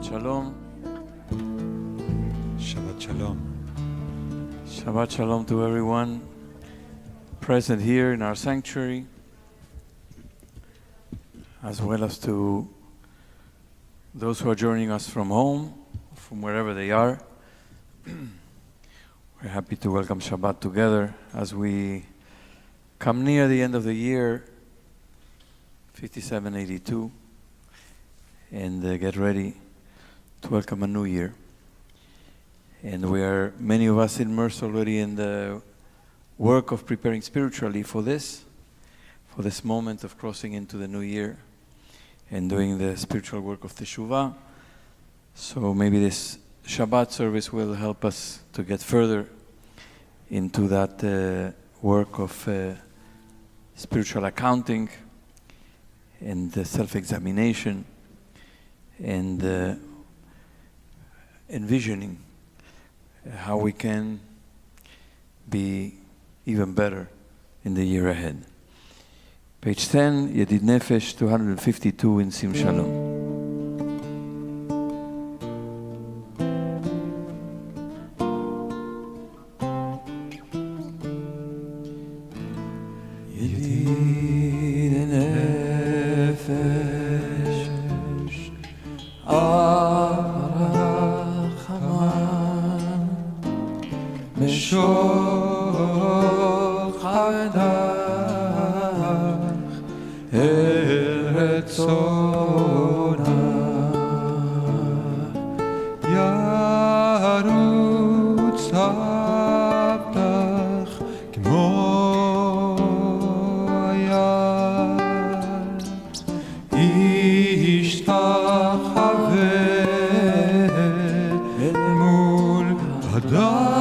Shabbat Shalom. Shabbat Shalom. Shabbat Shalom to everyone present here in our sanctuary, as well as to those who are joining us from home, from wherever they are. We're happy to welcome Shabbat together as we come near the end of the year, 5782, and get ready to welcome a new year. And we are, many of us, immersed already in the work of preparing spiritually for this moment of crossing into the new year and doing the spiritual work of Teshuvah. So maybe this Shabbat service will help us to get further into that work of spiritual accounting and self-examination and envisioning how we can be even better in the year ahead. Page 10, Yedid Nefesh 252 in Sim Shalom. Miguel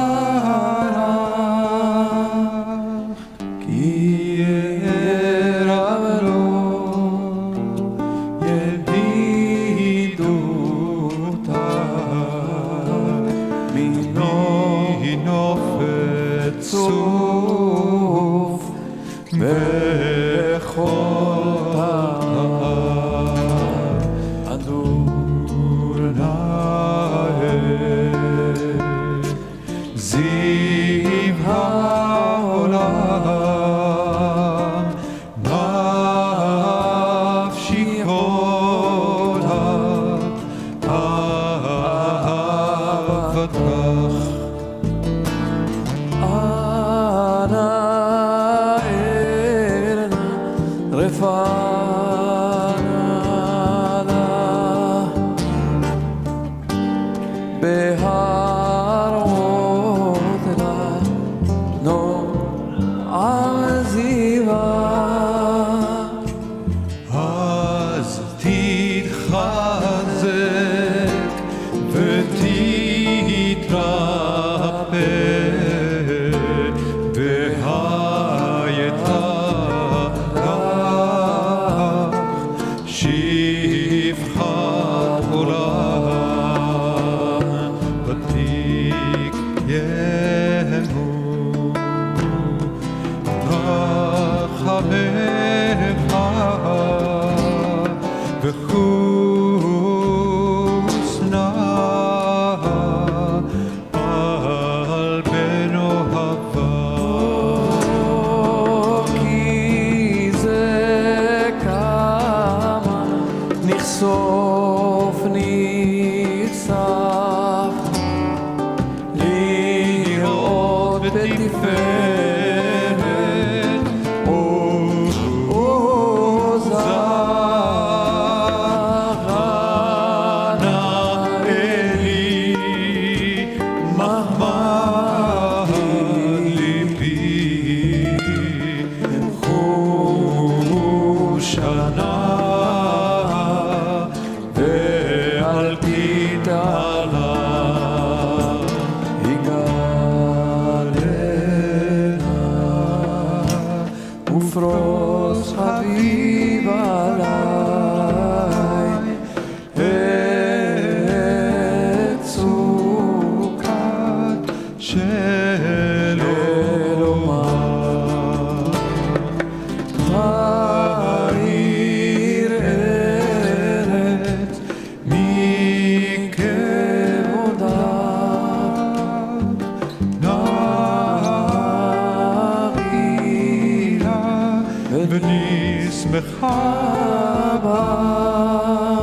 שמחה בך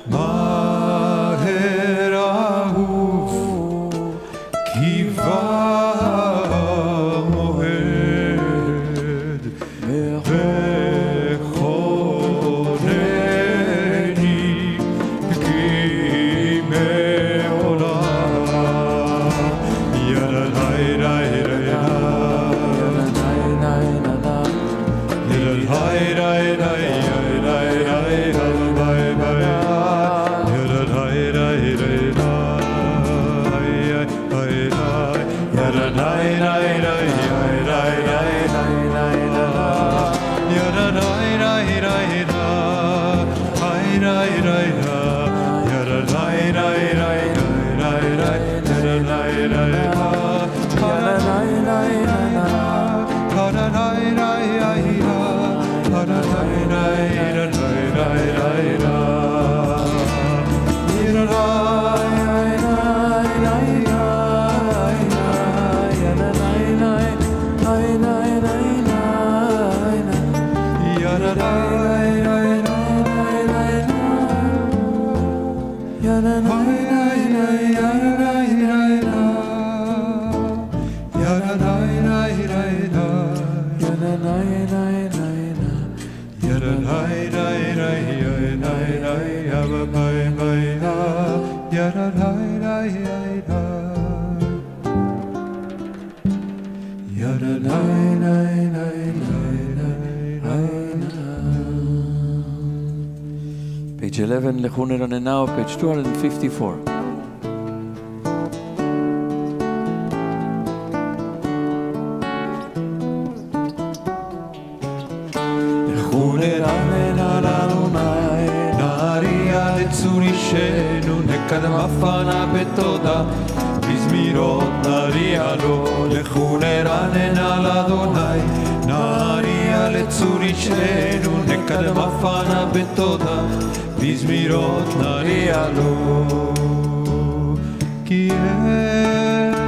מהר אהוב כי בא מועד וכונני כי מעולם ידעי Page 11, לכו נרננה, page 254. לכו נרננה לאדוני, נעריה לצור אישנו, נקדם אפנה בתודה, בזמירות נעריה לו. לכו נרננה לאדוני, נעריה לצור אישנו, נקדם אפנה בתודה, בזמירות נעריה לו. כי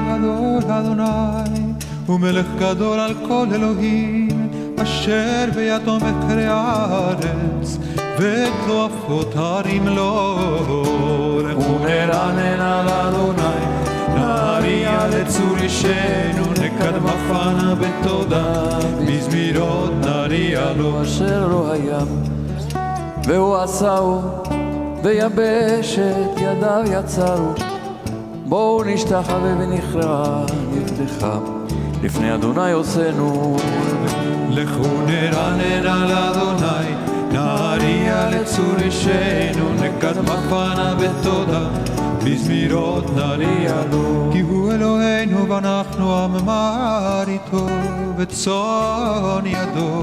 גדול אדוני, ומלך גדול על כל אלוהים, אשר בידו מקרי הארץ, ואת תועפות הרים לו. לכו נרננה לאדוני, נעריה לצור אישנו, נקדם אפנה בתודה, בזמירות נעריה לו. אשר לא הים והוא עשהו, ויבשת ידיו יצרו, בואו נשתחווה ונכרע נפתחה לפני אדוני עושנו. לכו נרננה לאדוני, נעריה לצור אישנו, נקדם אפנה בתודה, בזמירות נעריה לו. כי הוא אלוהינו ואנחנו עם מרעיתו, וצאן ידו,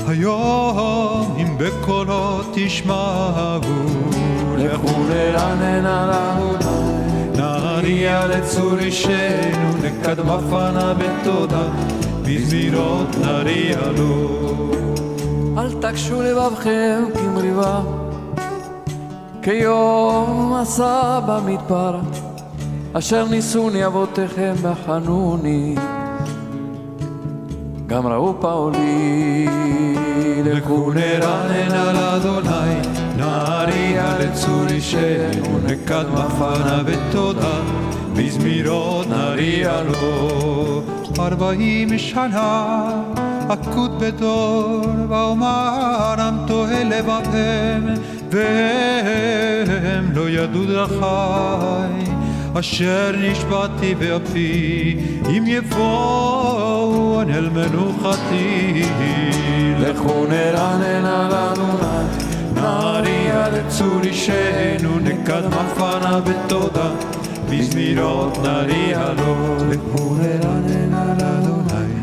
היום אם בקולו תשמעו. לכו נרננה לאדוני, נעריה לצור אישנו, נקדם אפנה בתודה, בזמירות נעריה לו. אל תקשו לבבכם כמריבה, כיום עשה במדבר, אשר ניסוני אבותיכם בחנוני, גם ראו פעולי. לכו נרננה לאדוני, נעריה לצור אישנו, נקדם אפנה בתודה, בזמירות נעריה לו. 40 שנה אקוט בדור, ואומרם תוהה לבבם, והם לא ידעו דרכי, אשר נשבעתי באפי, אם יבואו אל מנוחתי. לכו נרננה לאדוני, נעריה לצור אישנו, נקדם אפנה בתודה, בזמירות נעריה לו. לכו נרננה לאדוני,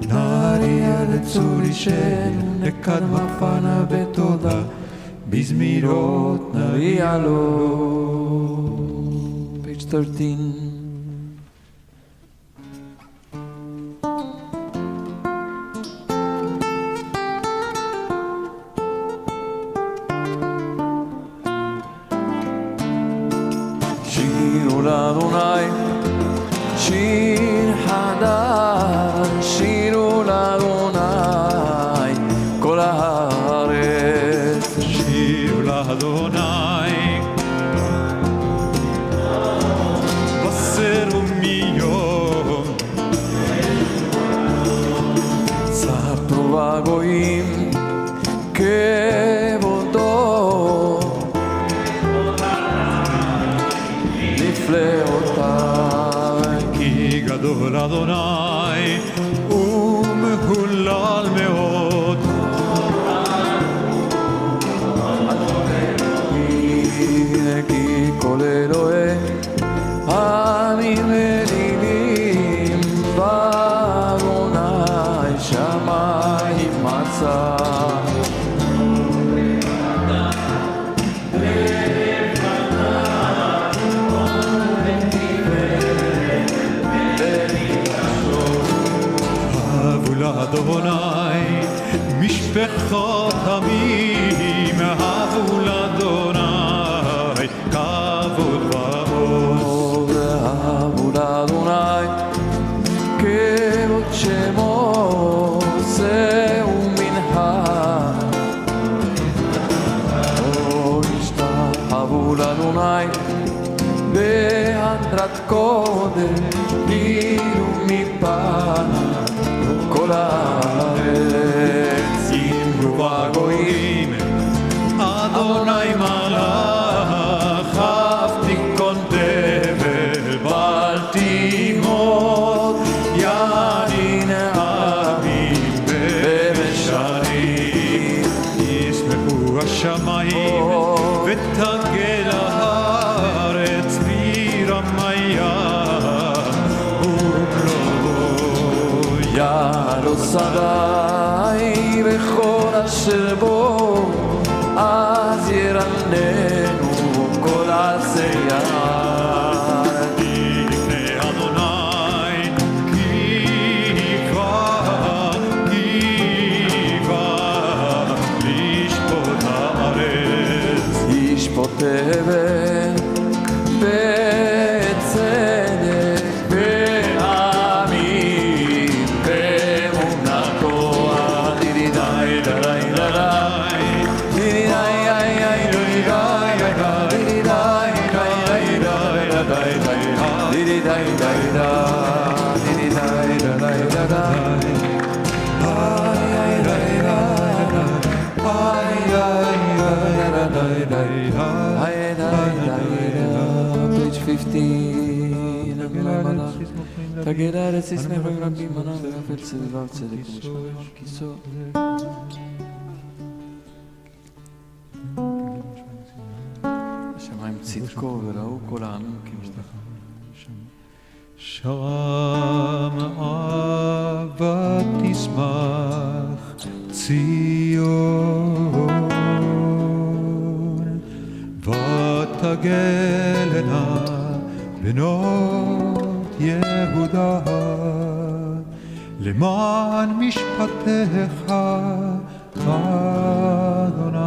נעריה לצור אישנו, נקדם אפנה בתודה, בזמירות נעריה לו. page 13. שירו לאדוני שיר חדש, שירו לאדוני כל הגויים כבודו נפלאותיו כי גדול אדוני ומהולל מאוד כי כל אלוהי עמים אלילים בארוני שמיים מצא אהבו לאדוני משפחות עמים אהבו לאדוני כבוד ועוז ואהבו לאדוני כבוד שמו שאו מנהג השתחוו לאדוני בהדרת קודש כאילו מפניו כל הארץ ימרו הגויים אדוני מלך אף תיכון תבל בל תימוד ידין עמים במשרים ישמחו השמיים ותגל הארץ וירמיה ומלואו יעלו שרי וכל אשר בו אז ירננו כל עשייה לפני אדוני קיווה לשפוט הארץ ישפוט תבל בצדק בעמים באמונתו דידי דרי page 15 תגל הארץ ישמח עם רבים מנה ואפל סביבה וצדק ומשפחה כיסו השמיים צדקו וראו כל העמים כמובן שם אהבה תשמח ציון ותגלנה בנות יהודה למען משפטיך אדוני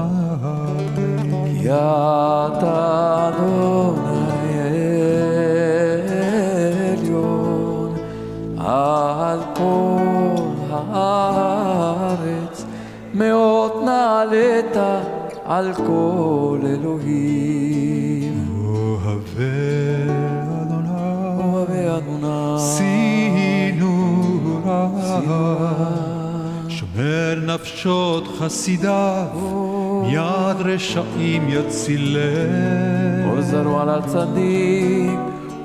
כי אתה אדוני עליון על כל הארץ מאוד נעלית על כל אלוהים אוהבי אדוני סינורה שומר נפשות חסידיו מיד רשעים יצילם עוזרו על הצדיק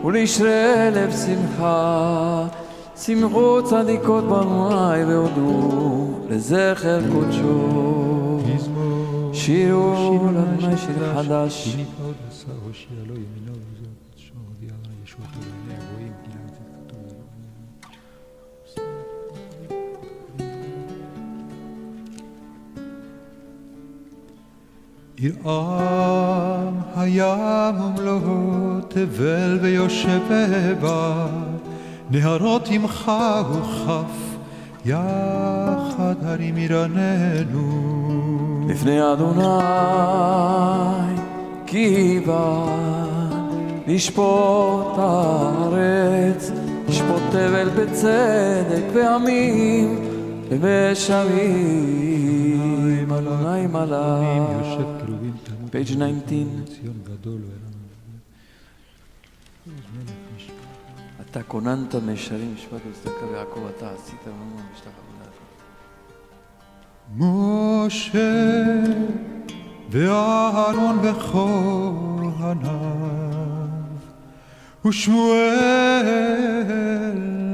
ולישרי לב שמחה שמחו צדיקות באדוני והודו לזכר קודשו שירו לאדוני שיר חדש ירעם הים ומלואו תבל ויושב בה נהרות עמך וכף יחד הרים ירננו לפני אדוני כי בא לשפוט הארץ לשפוט תבל בצדק ועמים ובשבים אדוני מלך page 19 אתה כוננת מישרים משפט וצדקה ויעקב אתה עשית לנו משתחוות משה ואהרון בכהניו ושמואל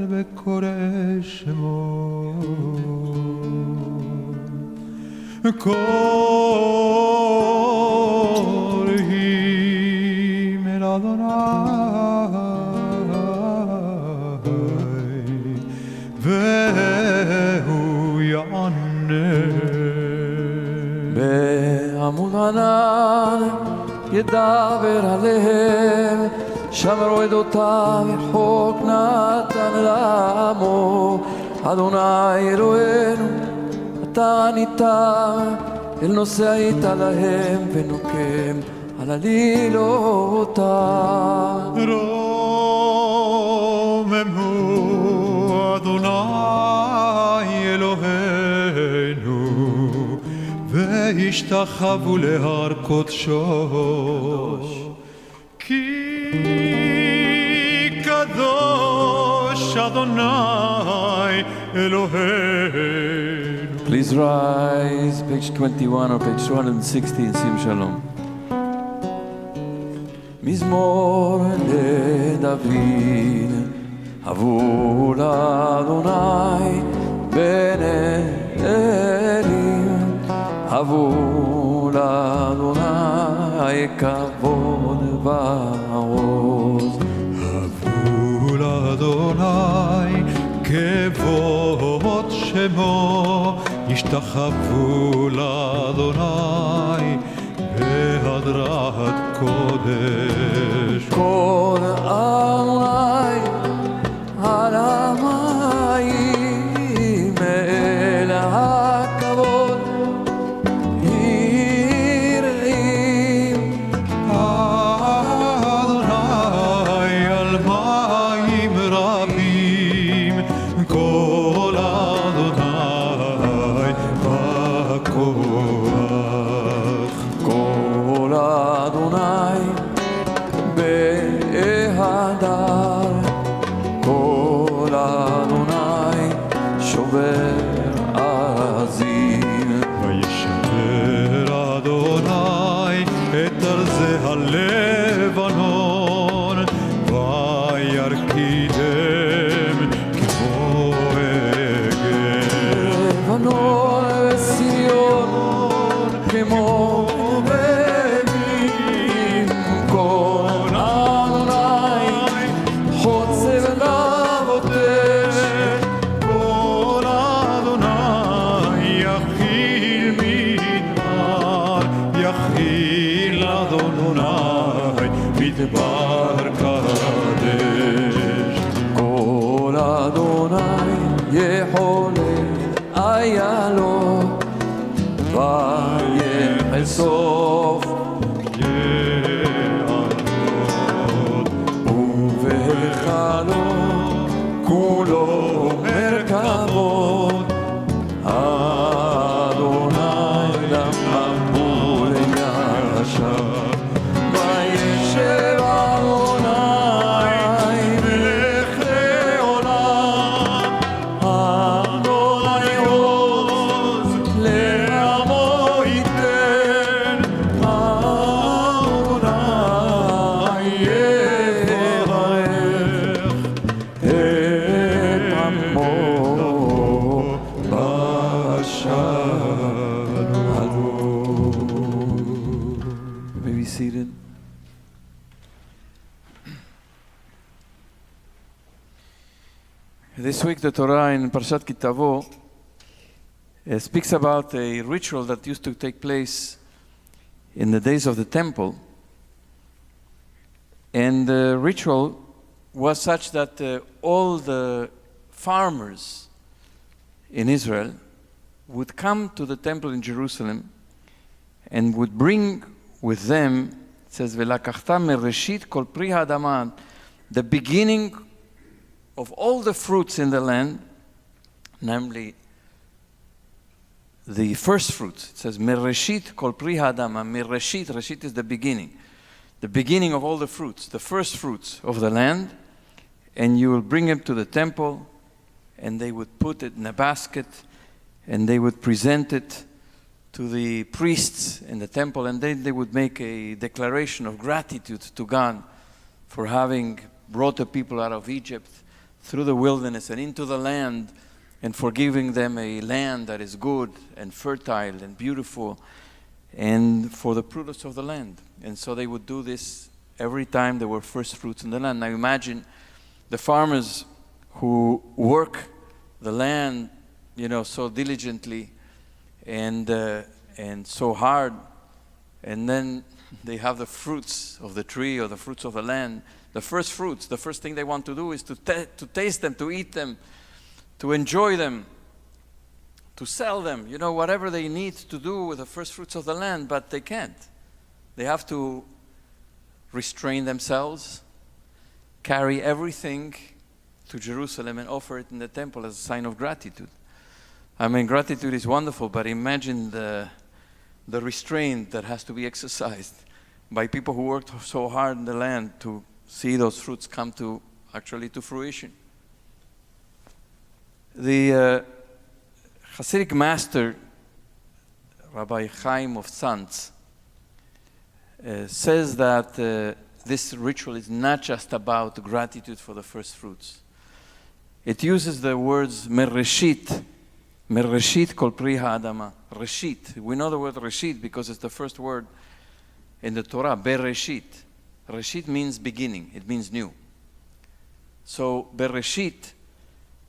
בקורא שמו קוראים אל אדוני והוא יענה בעמוד ענן ידבר עליהם שמרו עדותיו חוק נתן לעמו אדוני אלוהינו אתה עניתם אל נושא היית להם ונוקם על עלילותם רוממו אדוני אלוהינו והשתחוו להר קודשו כי קדוש אדוני אלוהינו. Please rise, page 21 or page 260 in Sim Shalom. מזמור לדוד עבור אדוני בן אלים עבור אדוני כבוד ועוז עבור אדוני כבוד שמו ישתחוו לאדוני בהדרת קודש כל אדוני על המים אל הכבוד יראים אדוני על מים רבים כל אדוני בכוח כל אדוני בהדר כל אדוני שובר עזים וישבר אדוני את ארזי הלבנון וירקידם כמו עגל לבנון וציון כמו בנים כל אדוני חוצב נבוטש כל אדוני יכיל מדבר יכיל אדוני מדבר קדש כל אדוני יחולל איילות ויחשוף יערות ובחלום כולו מרכבות אדוני למבול ישב וישב אדוני מלך לעולם אדוני עוז לעמו ייתן אדוני יברך את עמו בשלום. May be seated. This week the Torah in Parshat Kitavo speaks about a ritual that used to take place in the days of the temple. And the ritual was such that all the farmers in Israel would come to the temple in Jerusalem and would bring with them, it says, "Velakachta mereshit kol pri ha'adama," the beginning of all the fruits in the land, namely the first fruits. It says, "Mereshit kol pri ha'adama." Mereshit, reshit is the beginning of all the fruits, the first fruits of the land, and you will bring them to the temple, and they would put it in a basket, and they would present it to the priests in the temple, and then they would make a declaration of gratitude to God for having brought the people out of Egypt through the wilderness and into the land, and for giving them a land that is good and fertile and beautiful, and for the produce of the land. And so they would do this every time there were first fruits in the land. Now imagine the farmers who work the land, so diligently and so hard, and then they have the fruits of the tree or the fruits of the land. The first fruits, the first thing they want to do is to taste them, to eat them, to enjoy them, to sell them, whatever they need to do with the first fruits of the land, but they can't. They have to restrain themselves, carry everything to Jerusalem and offer it in the temple as a sign of gratitude. I mean, gratitude is wonderful, but imagine the restraint that has to be exercised by people who worked so hard in the land to see those fruits come to fruition. The Hasidic master, Rabbi Chaim of Tzantz, says that this ritual is not just about gratitude for the first fruits. It uses the words mereshit kol pri ha'adama. Reshit. We know the word reshit because it's the first word in the Torah, bereshit. Reshit means beginning. It means new. So bereshit,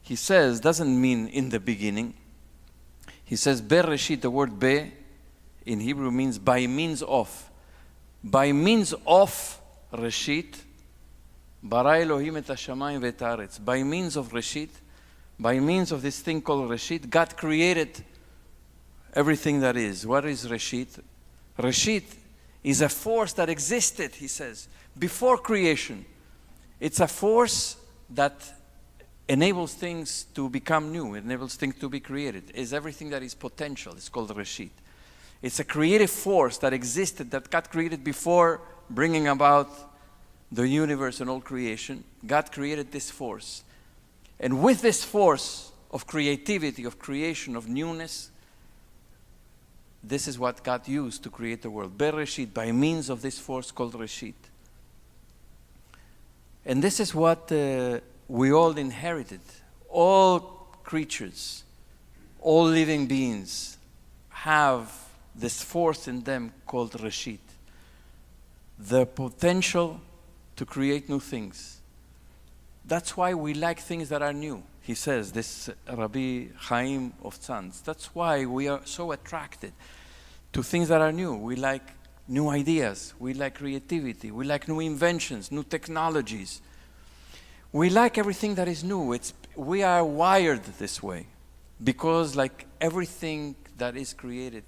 he says, doesn't mean in the beginning. He says bereshit, the word be in Hebrew means by means of. By means of reshit, bara Elohim et hashamayim ve'et haaretz. By means of reshit, by means of this thing called reshit, God created everything that is. What is reshit? Reshit is a force that existed, he says, before creation. It's a force that enables things to become new. It enables things to be created. It's everything that is potential. It's called reshit. It's a creative force that existed, that God created before bringing about the universe and all creation. God created this force. And with this force of creativity, of creation, of newness, this is what God used to create the world. Bereshit, by means of this force called Reshit. And this is what we all inherited. All creatures, all living beings have this force in them called Reshit. The potential to create new things. That's why we like things that are new. He says, this Rabbi Chaim of Tzantz. That's why we are so attracted to things that are new. We like new ideas. We like creativity. We like new inventions, new technologies. We like everything that is new. We are wired this way because like everything that is created,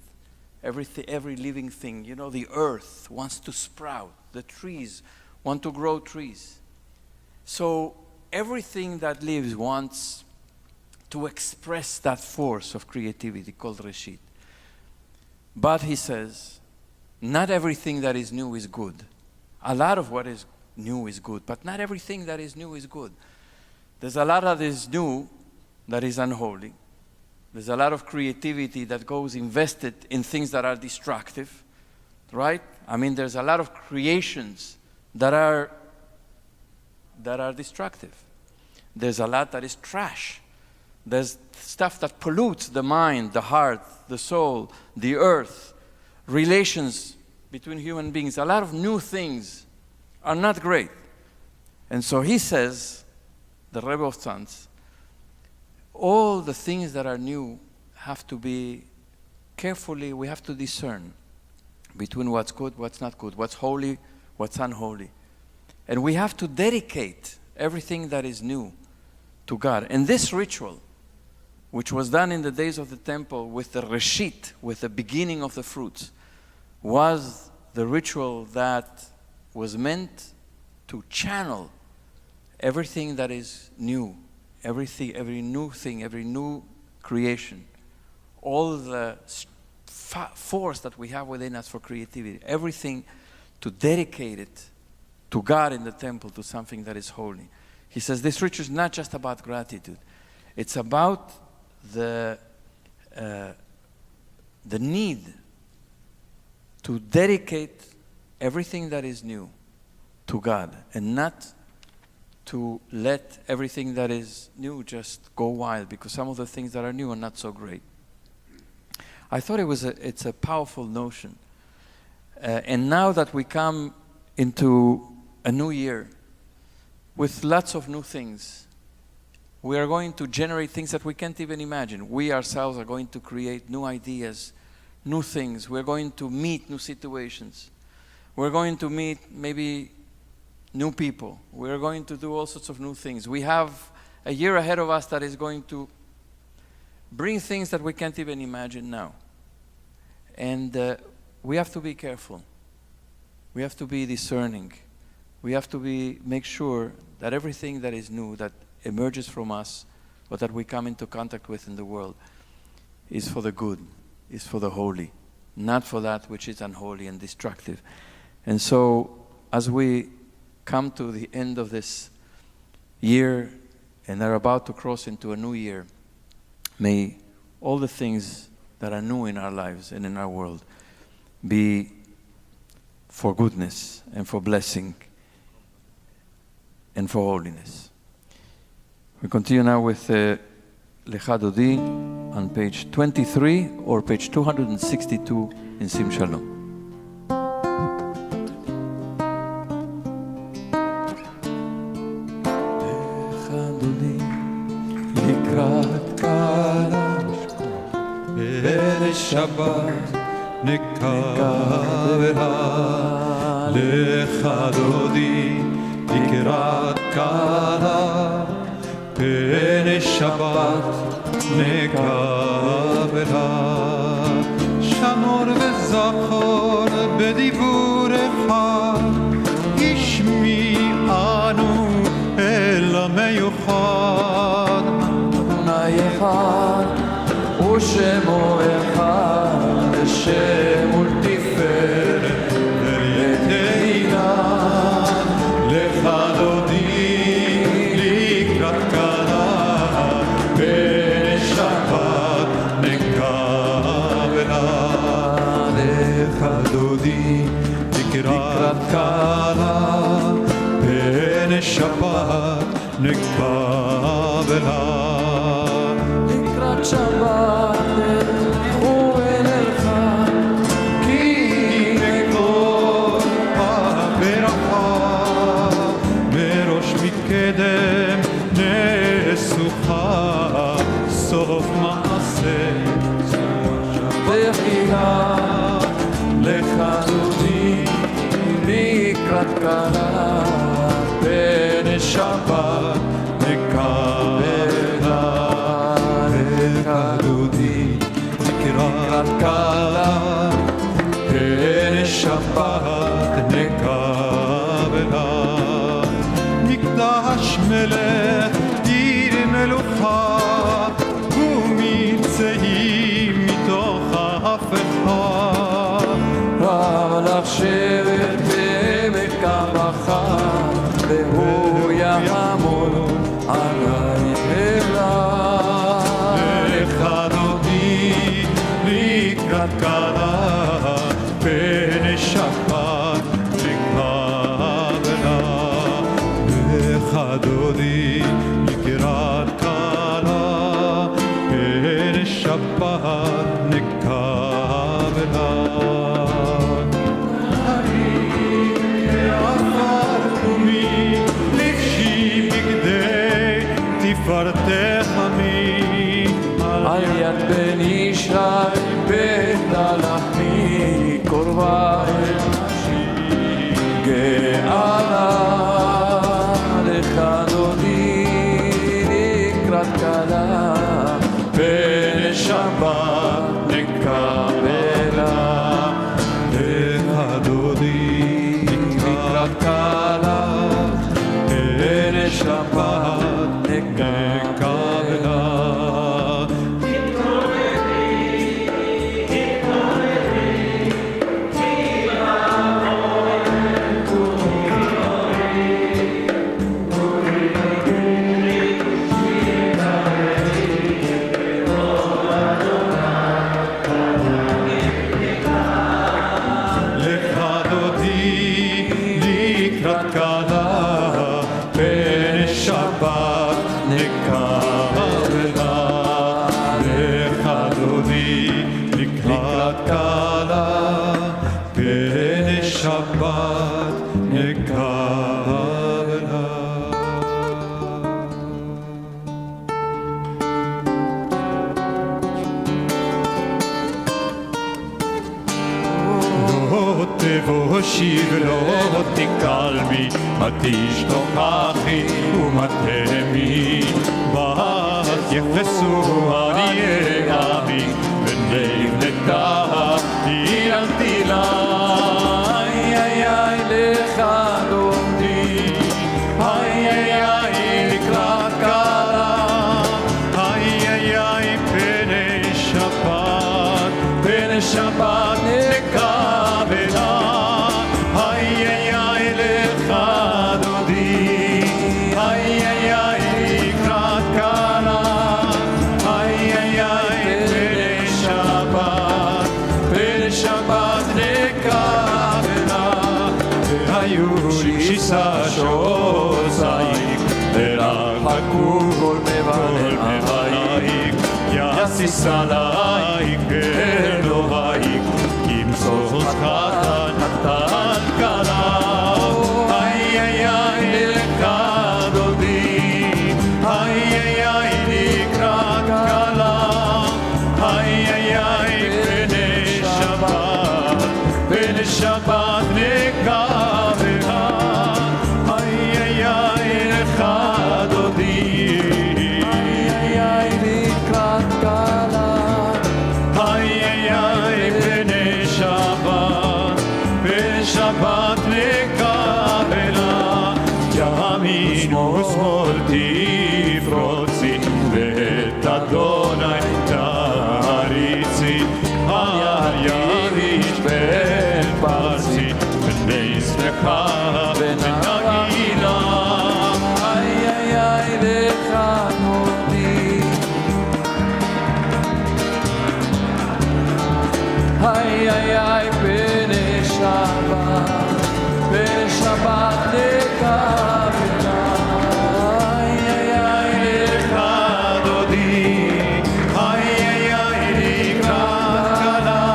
every living thing, the earth wants to sprout. The trees want to grow trees. So everything that lives wants to express that force of creativity called Reshit. But he says, not everything that is new is good. A lot of what is new is good, but not everything that is new is good. There's a lot that is new that is unholy. There's a lot of creativity that goes invested in things that are destructive, right? I mean, there's a lot of creations that are destructive. There's a lot that is trash. There's stuff that pollutes the mind, the heart, the soul, the earth, relations between human beings. A lot of new things are not great. And so he says, the Rebbe of Tzantz, all the things that are new have to be carefully, we have to discern between what's good, what's not good, what's holy, what's unholy. And we have to dedicate everything that is new to God. And this ritual, which was done in the days of the temple with the reshit, with the beginning of the fruits, was the ritual that was meant to channel everything that is new, everything, every new thing, every new creation, all the force that we have within us for creativity, everything to dedicate it to God in the temple, to something that is holy. He says this ritual is not just about gratitude. It's about the the need to dedicate everything that is new to God and not to let everything that is new just go wild, because some of the things that are new are not so great. I thought it's a powerful notion. And now that we come into a new year with lots of new things, we are going to generate things that we can't even imagine. We ourselves are going to create new ideas, new things. We're going to meet new situations. We're going to meet maybe new people. We're going to do all sorts of new things. We have a year ahead of us that is going to bring things that we can't even imagine now. And we have to be careful. We have to be discerning. We have to make sure that everything that is new, that emerges from us, or that we come into contact with in the world, is for the good, is for the holy, not for that which is unholy and destructive. And so, as we come to the end of this year and are about to cross into a new year, may all the things that are new in our lives and in our world be for goodness and for blessing and for holiness. We continue now with Lecha Dodi on page 23 or page 262 in Sim Shalom. Shabbat nekavera lecha dodi ikrat kala pene Shabbat nekavera shamor vezachor bedivurecha ishmi anu el meyuchad echad ושמו אחד, השם ולתפארת ותהילה. לך דודי לקראת כלה, פני שבת נקבלה. לך דודי לקראת כלה, פני שבת נקבלה. שבת נלכו אליך, כי נגדול הברכה, מראש מתקדם נסוכה, סוף מעשה תחילה. לך דודי לקראת כלה, פני שבת נקבלה. דודי לקראת כלה, פני שבת נקבלה. מקדש מלך עיר מלוכה, ומצאים מתוך ההפכה. רב לך שבט בעמק המחה, והוא יעמוד על הנבלה. לקראת כלה, פני שבת נקבלה. לך דודי לקראת כלה, פני שבת נקבלה. עפר קומי לבשי בגדי תפארתך עמי, על יד בן ישי בית הלחמי קורבה אל נשי גאלה. לך דודי לקראת כלה, פני שבת נקבלה. לך דודי לקראת כלה, פני שבת נקבלה. kala pene Shabbat nekabela. Lo תבושיב לא תקלמי, התשתוכחי ומתמי, בת יחפשו עניי עמי, ונבנתה אילנתי לה. איי איי איי לך דומתי, איי איי איי לקראת קלה, איי איי איי פני שבת, פני שבת נקבלה. איי איי איי לך דודי, איי איי איי לקראת קלה, איי איי איי פני שבת, פני שבת נקבלה. והיו שישה שעוזייך, ורחקו כל מבנייך, יסיס עלייך אלוהייך, כמסוס חתן נתן כלה. איי איי איי לך דודי, איי איי איי לקראת כלה, איי איי איי פני שבת, פני שבת נקבלה. איי איי איי לך דודי, איי איי איי לקראת כלה, איי איי איי פני שבת, פני שבת נקבלה. ימין ושמאל תפרוצי, ואת אדוני תריצי. אל יריש בן פרסי, בני שמחה ונגילה. איי איי איי לך דודי, איי איי איי פני שבת, פני שבת נקבלה. איי איי איי לך דודי, איי איי איי לקראת כלה,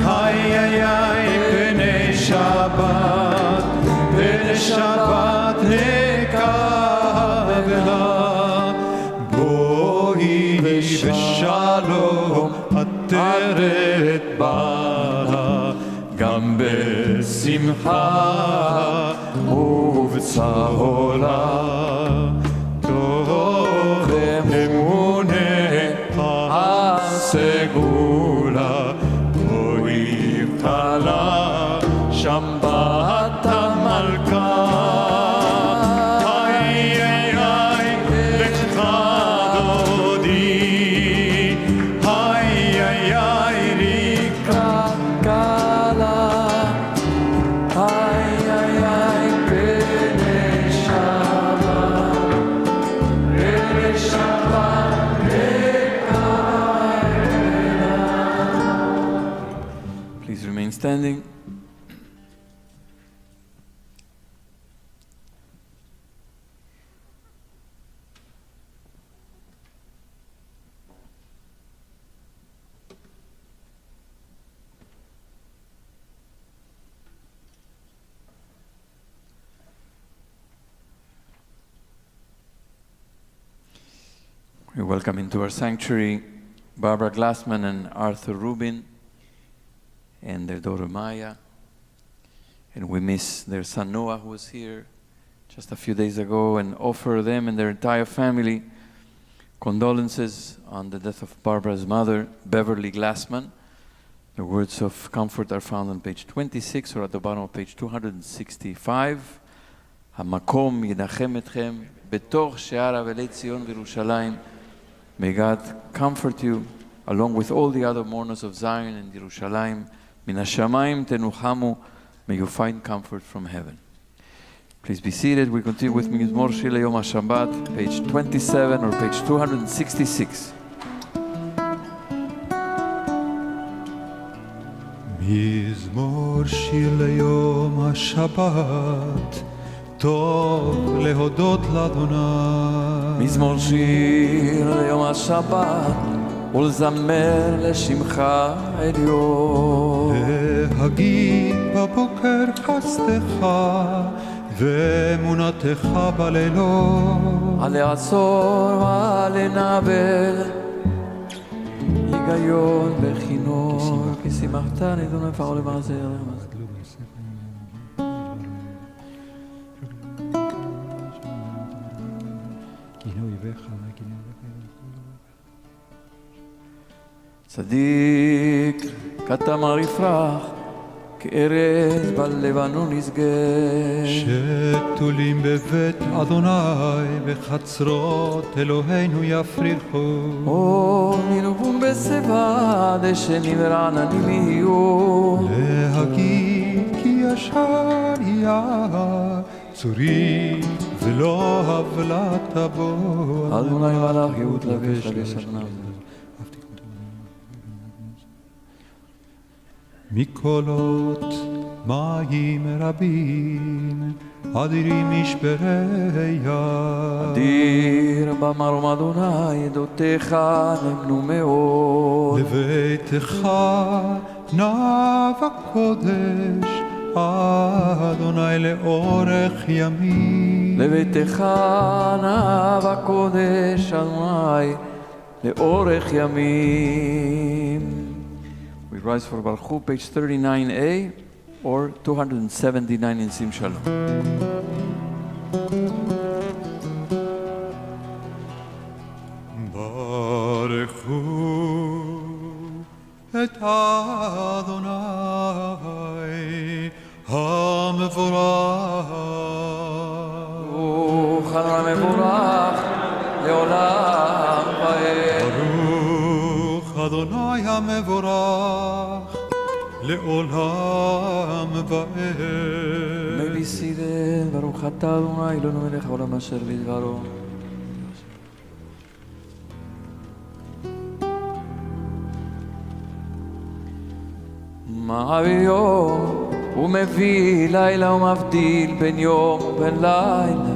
איי איי איי פני שבת, פני שבת נקבלה. בואי בשלום עטרת באה, גם בשמחה ובצהולה. טוב אמונה הסגולה, בואי כלה שם בת המלכה. איי איי איי לך דודי, איי איי איי לקראת כלה, איי איי איי פני שבת, פני שבת נקבלה. Please remain standing. We welcome into our sanctuary Barbara Glassman and Arthur Rubin and their daughter Maya. And we miss their son Noah, who was here just a few days ago, and offer them and their entire family condolences on the death of Barbara's mother, Beverly Glassman. The words of comfort are found on page 26 or at the bottom of page 265. המקום ינחם אתכם בתוך שאר אבלי ציון וירושלים. May God comfort you along with all the other mourners of Zion and Yerushalayim. Min hashamayim tenuchamu. May you find comfort from heaven. Please be seated. We continue with Mizmor Shir Yom HaShabbat, page 27 or page 266. מזמור שיר ליום השבת, טוב להודות לאדוני. מזמור שיר ליום השבת, ולזמר לשמך עליון. להגיד בבוקר חסדך ואמונתך בלילות. על לעצור ועל לנבל, היגיון וכינור, כי שימחתני אדוני פרעה למעשר. צדיק כתמר יפרח, כארז בלבנון יסגר. שתולים בבית אדוני בחצרות אלוהינו יפריחו. או נלבון בשיבה דשנים ורעננים יהיו. להגיד כי ישר יער צורי ולא הבלה תבוא. אדוני מלך יהוד לבש לשנה. מקולות מים רבים אדירים משברי יד. אדיר במרום אדוני עדותיך נמנו מאוד. לביתך נב הקודש אדוני לאורך ימים. לביתך נב הקודש אדוני לאורך ימים. We rise for Baruch, page 39a or 279 in Sim Shalom. ברכו את אדוני המבורך. ברוך אדוני המבורך לעולם ועד. ברוך אדוני המבורך לעולם ועד. May be seated. ברוך אתה אדוני אלוהינו מלך העולם אשר בדברו. מעביר יום ומביא לילה ומבדיל בין יום ובין לילה.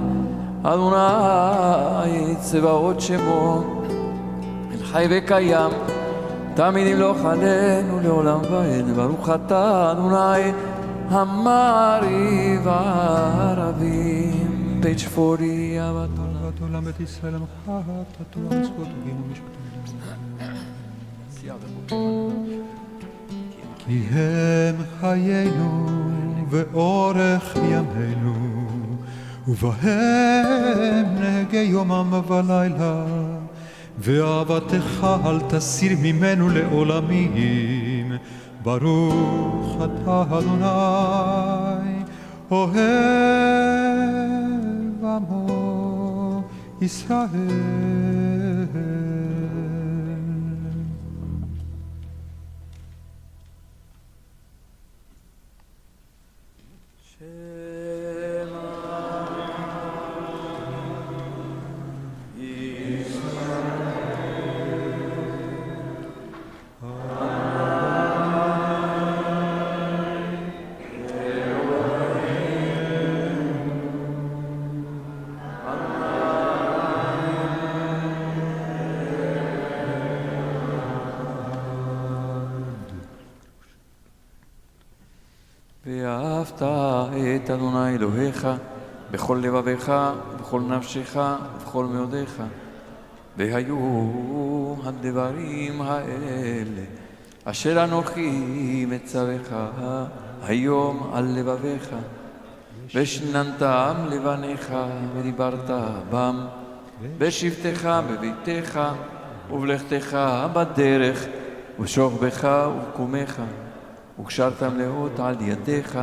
אדוני צבאות שמו, אל חי וקיים, תמיד ימלוך עלינו לעולם ועד. ברוך אתה אדוני המעריב הערבים. page 40. אהבת עולם בית ישראל עמך, תורה מצוות וגים ומשפטים. כי הם חיינו ואורך ימינו, ובהם נהגי יומם ולילה, ואהבתך אל תסיר ממנו לעולמים. ברוך אתה אדוני אוהב עמו ישראל. ואהבת את אדוני אלוהיך בכל לבביך ובכל נפשך ובכל מאודיך. והיו הדברים האלה אשר אנוכי מצווך היום על לבביך, ושננתם לבניך ודיברת בם בשבתך בביתך ובלכתך בדרך ובשוכבך ובקומך, וקשרתם לאות על ידיך,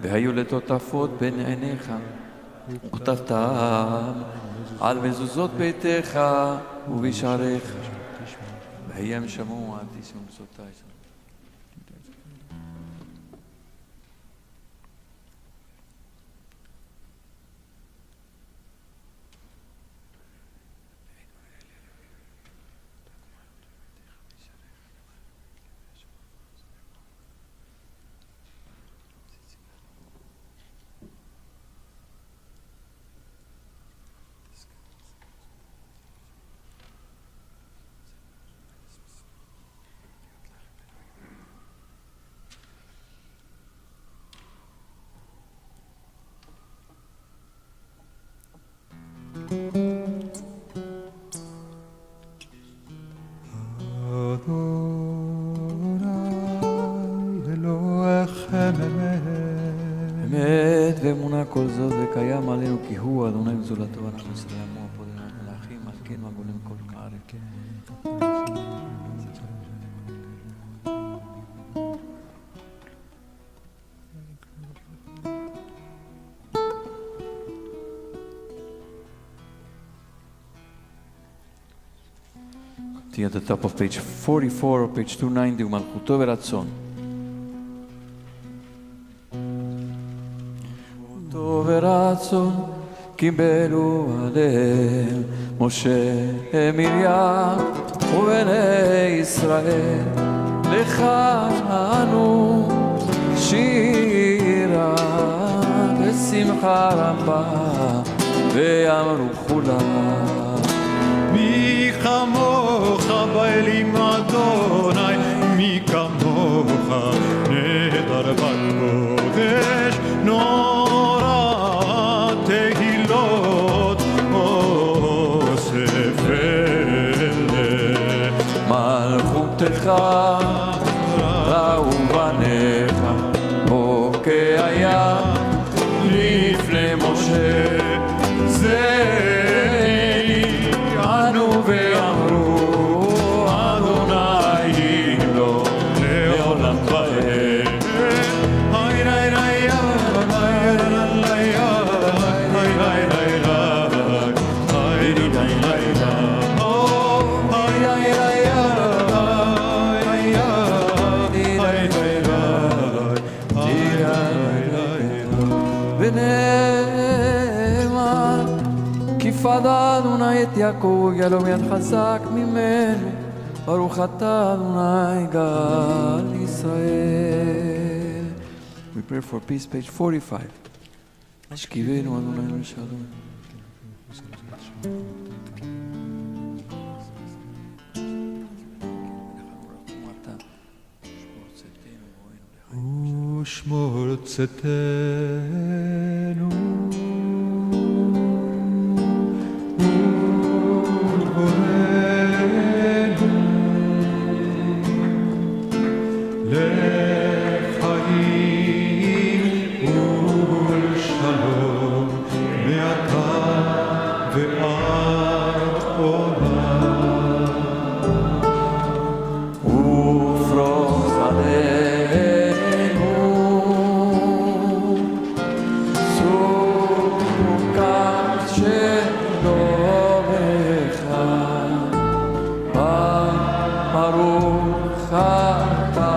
והיו לטוטפות בין עיניך, וכתבתם על מזוזות ביתך ובשעריך, והם שמעו עד תשמעו סוטי. אמת ואמונה כל זאת וקיים עלינו כי הוא אדוני מזולתו אנחנו ישראל עמו הפודנו מלאכים מלכנו הגולם כל הארץ. At the top of page 44 or page 290 ומלכותו ורצון. מלכותו ורצון קיבלו עליהם משה מרים ובני ישראל לך אנו שירה בשמחה רבה ואמרו כולם מי כמוך באלים אדוני, מי כמוך נדר בקודש, נורא תהילות אוסף אלה. מלכותך ראו בניך, בוקע היה לפני משה זה ואמרו אדוני לו לעולם ועד. ונאמר כי פדה אדוני את יעקב יהלום יד חזק ממנו ברוך אתה אדוני גאל ישראל. We pray for peace, page 45. השכיבנו אדוני לשלום. ושמור צאתנו ולבואנו לחיים ולשלום מעתה ועד עולם. ופרוס עלינו סוכת שלומך ברוך אתה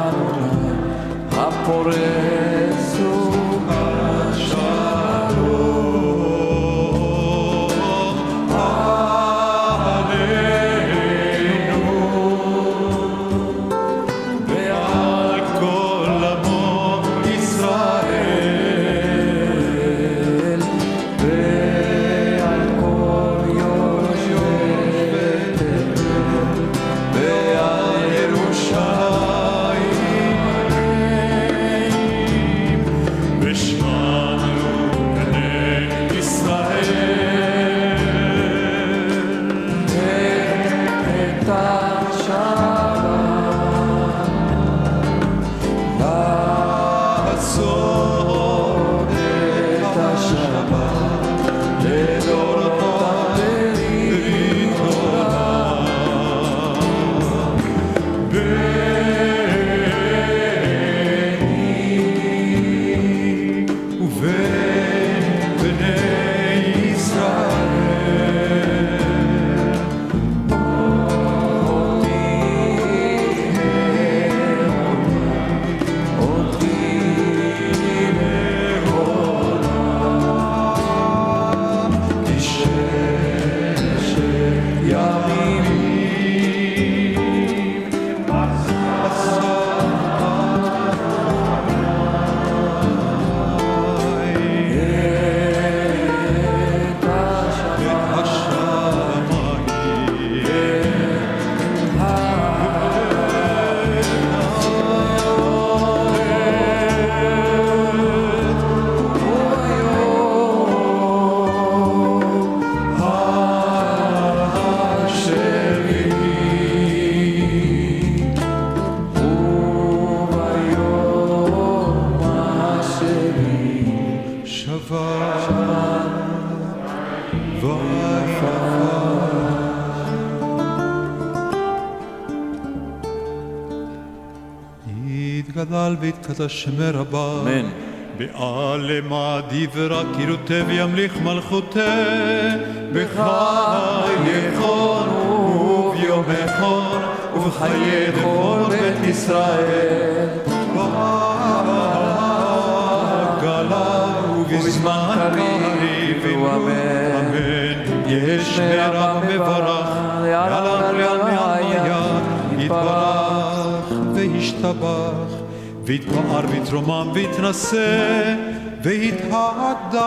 אדוני הפורס השלום עלינו ועל כל עמו ישראל ועל כל יושבי תבל ועל ירושלים ושמענו בני ישראל את השבת לעשות את השבת לדורות ברית עולם. ביני ובין בני ישראל אותי ויתגדל ויתקדש שמי רבה. אמן. בעלמא דברה קירותי וימליך מלכותי בחייכון וביומכון ובחיי כל בית ישראל בגלה ובזמן קריב אמן. יש מרב מברך לעלם לעלמיה יתברך וישתבח ויתפאר ויתרומם ויתנשא ויתהדר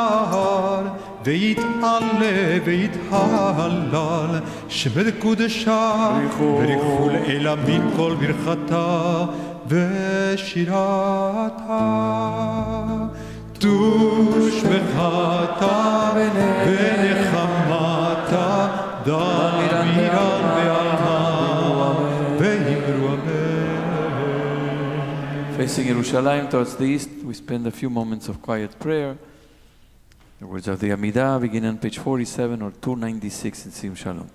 ויתעלה ויתהלל שמת קודשה ברכו לאלה מן כל ברכתה ושירתה תוש מחתה ונחמתה דמירן ועלמה ואמרו אמן. Facing Yerushalayim towards the east, we spend a few moments of quiet prayer. The words of the Amidah begin on page 47 or 296 in Sim Shalom.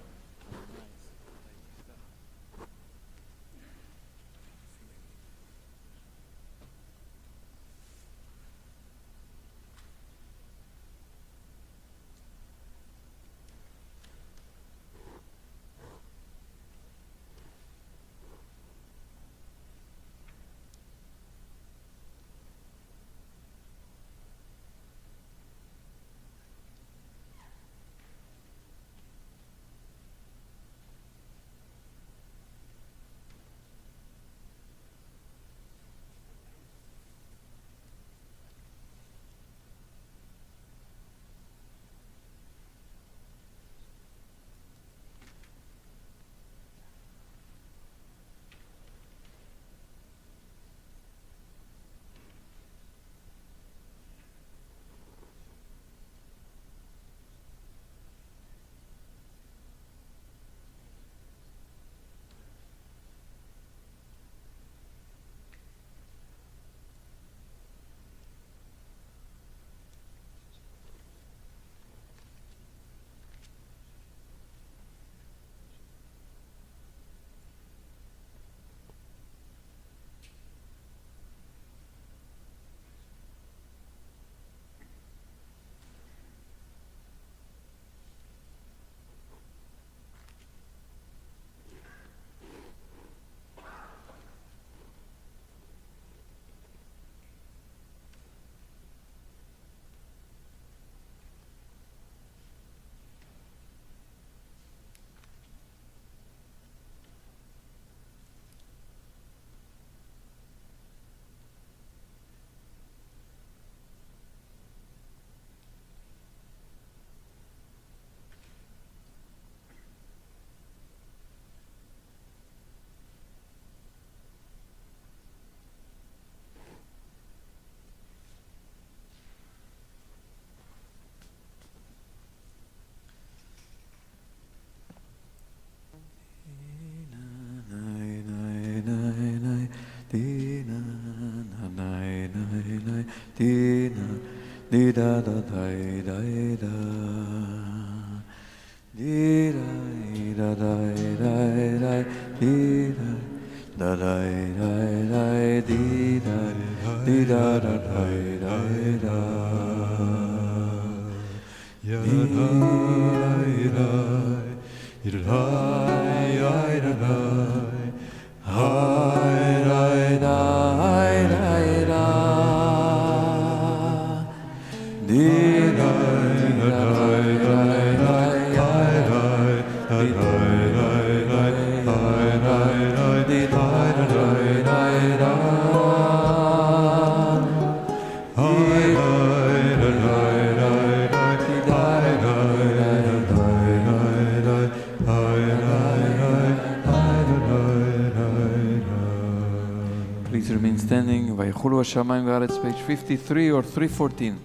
Shamayim V'Aretz, page 53 or 314.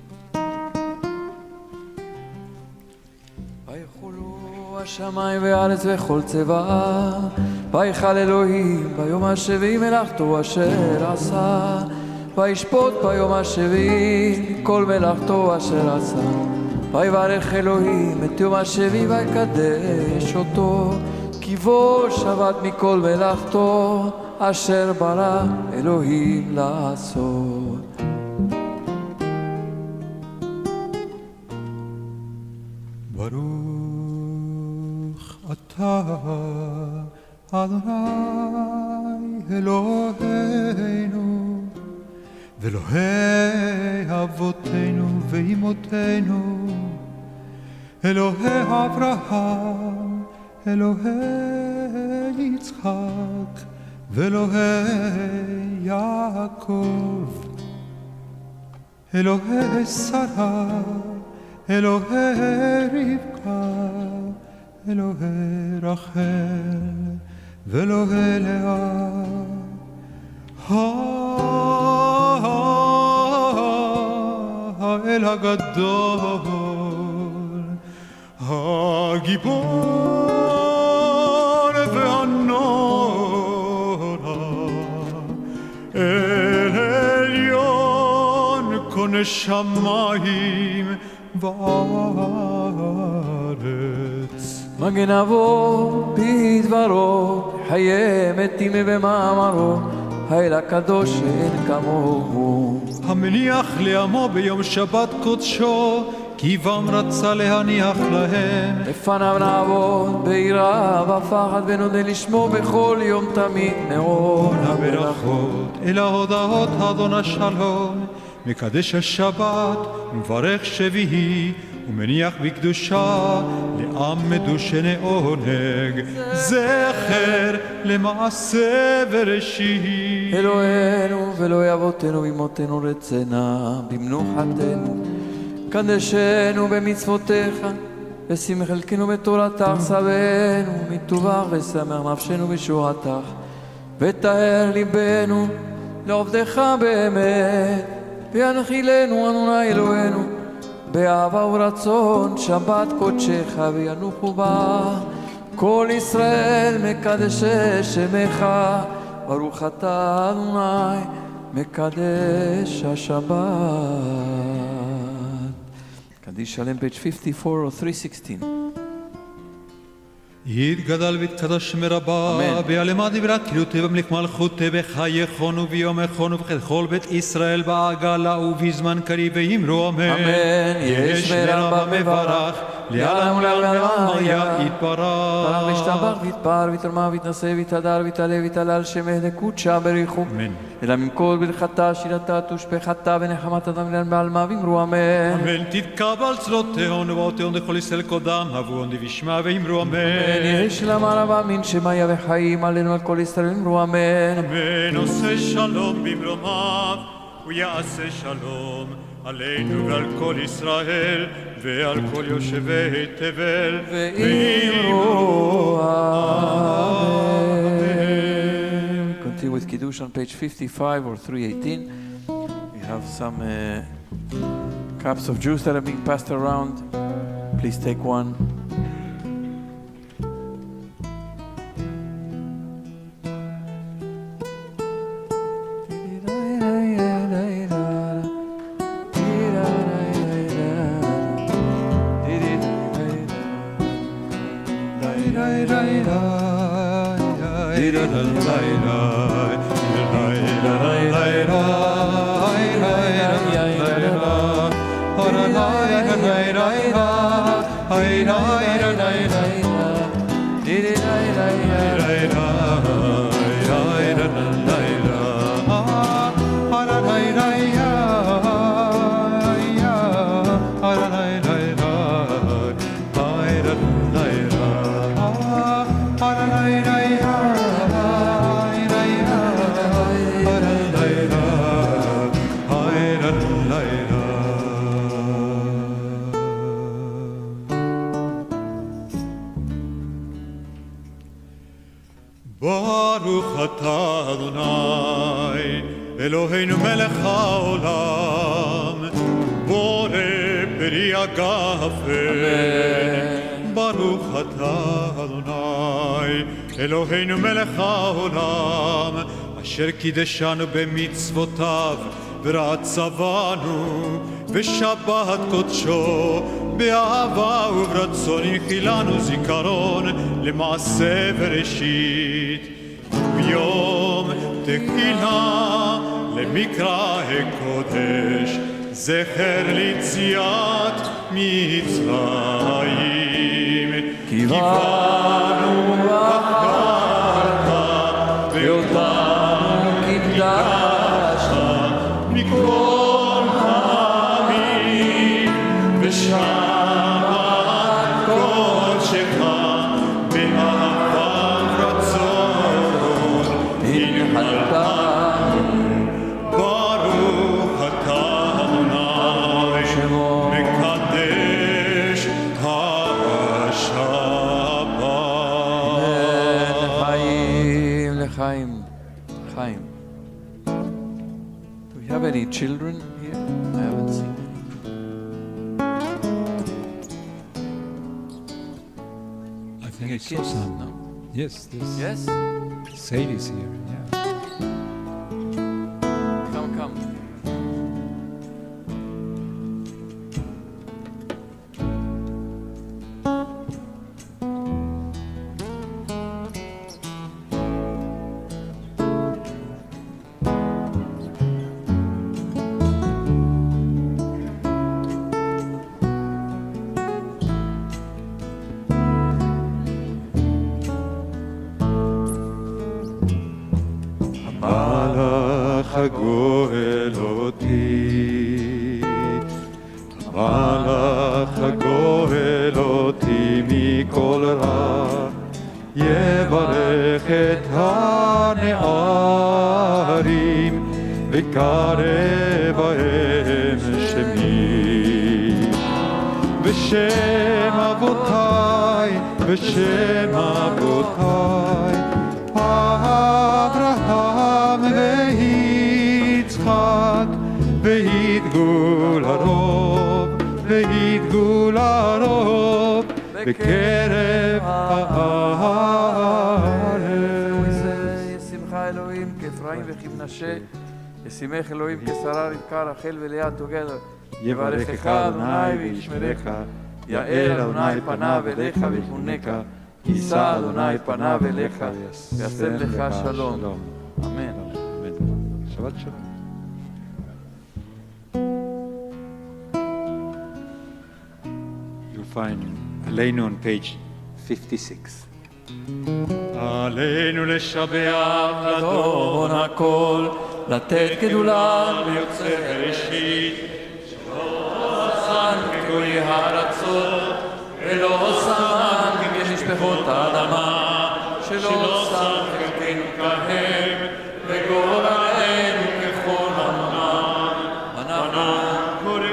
ויחולו השמיים והארץ וכל צבאה, ויחל אלוהים ביום השביעי מלאכתו אשר עשה, וישפוט ביום השביעי כל מלאכתו אשר עשה, ויברך אלוהים את יום השביעי ויקדש אותו, כי בו שבת מכל מלאכתו, אשר ברא אלוהים לעשות. ברוך אתה אדוני אלוהינו ואלוהי אבותינו ואימותינו, אלוהי אברהם, אלוהי יצחק ואלוהי יעקב, אלוהי שרה, אלוהי רבקה, אלוהי רחל ואלוהי לאה, האל הגדול, הגיבור והנורא, אל עליון קונה שמיים וארץ. מגן אבו בדברו, חיי מתים במאמרו, האל הקדוש אין כמוהו. המניח לעמו ביום שבת קודשו, כי בם רצה להניח להם. לפניו נעבוד ביראה ופחד ונודה לשמו בכל יום תמיד מאוד. הברכות אל ההודעות אדון השלום, מקדש השבת ומברך שביעי, ומניח בקדושה לעם מדושני עונג, זכר למעשה בראשית. אלוהינו ואלוהי אבותינו ואמותינו רצנה במנוחתנו, קדשנו במצוותיך, ושים חלקנו בתורתך, שבנו מטובך ושמח נפשנו בשורתך, וטהר ליבנו לעובדך באמת, וינחילנו אדוני אלוהינו באהבה ורצון שבת קודשך, וינוחו בה כל ישראל מקדשי שמך. ברוך אתה אדוני מקדש השבת. קדיש שלם, page 54 or 316. יתגדל ויתקדש מרבה, ויעלמה דברת קילותי במליך מלכותי, בחייכון וביומכון ובכל בית ישראל בעגלה ובזמן קריב, ואמרו אמן. אמן. יש מרבה מברך, לעולם ולעולם יתברך. ברח להשתבח ויתפאר ויתרמה ויתנשא ויתהדר ויתעלה ויתהלל שמך לקודשה בריחו. אמן. אלא מכל ברכתה שירתה תושבחתה ונחמת אדם אילן בעלמה, ואמרו אמן. אמן. תתקבל צלותיהון ובאותיהון לכל ישראל קודם, הבואון דבשמה ואמרו אמן. יש למה רבה מן שמיה וחיים עלינו על כל ישראל, אמרו אמן. אמן. עושה שלום במרומיו ויעשה שלום עלינו ועל כל ישראל ועל כל יושבי תבל, ואמרו אמן. Continue with Kiddush on page 55 or 318. We have some cups of juice that are being passed around. Please take one. אלוהינו מלך העולם, בורא פרי הגפן. ברוך אתה אדוני, אלוהינו מלך העולם, אשר קידשנו במצוותיו, ורצבנו ושבת קודשו באהבה וברצון יחילנו זיכרון למעשה וראשית ויום תחילה למקרא הקודש זכר ליציאת מצרים קיוונו בחרת ואותנו קידשת מכל העמים ושבת קודשך באהבה ורצון הנחלתנו ברוך אתה אדוני מקדש השבת. לחיים. Do we have any children here? I haven't seen any. I think I saw some. No? Yes, this Yes? Sadie's here. Yeah. Come. הגואל אותי, המלאך הגואל אותי מכל רע, יברך את הנערים וקרא בהם שמי. בשם אבותיי, בשם אבותיי, אברהם ויצחק, ויתגול הרוב, ויתגול הרוב, בקרב הארץ. ישימך אלוהים כאפרים וכמנשה, ישימך אלוהים כשרה רבקה רחל ולאה together. יברכך אדוני וישמרך, יאר אדוני פניו אליך ויחונקה, יישא אדוני פניו אליך ויעשה לך שלום. אמן. שבת שלום. You'll find Aleinu on page 56. עלינו לשבח אדון הכל, לתת גדולה ויוצא בראשית, שלא עשן כגוי הארצות, ולא שמן כמשפחות האדמה, שלא שם חלקנו כהם, וגורלנו ככל המונם. אנחנו קוראים